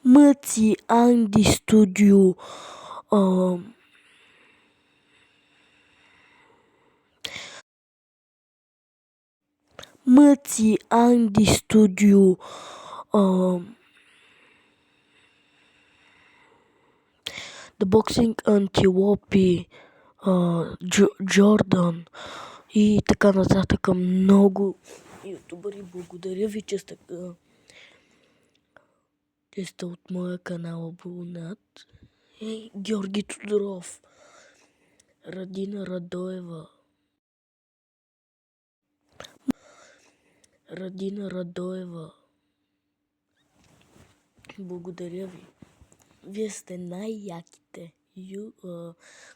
Mății ani de studiu, mății ani de studiu, The Boxing Антилопи, Джордан и така нататък. Много ютубъри. Благодаря ви, че сте от моя канал абонат. Георги Тодоров, Радина Радоева. Благодаря ви. Вие сте най-яките,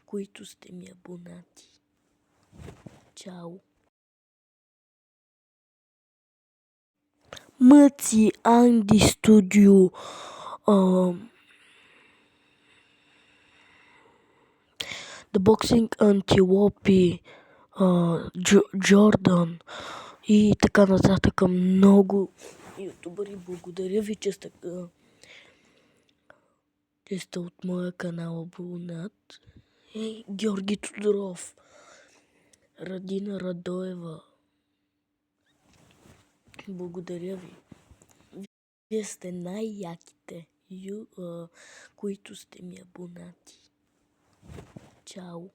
които сте ми абонати. Чао! Мъци Анди Студио, The Boxing Антилопи, Джордан и така нататък. Много ютубъри. Благодаря ви, че сте от моя канал абонат. Георги Тодоров, Радина Радоева. Благодаря ви. Вие сте най-яките, които сте ми абонати. Чао!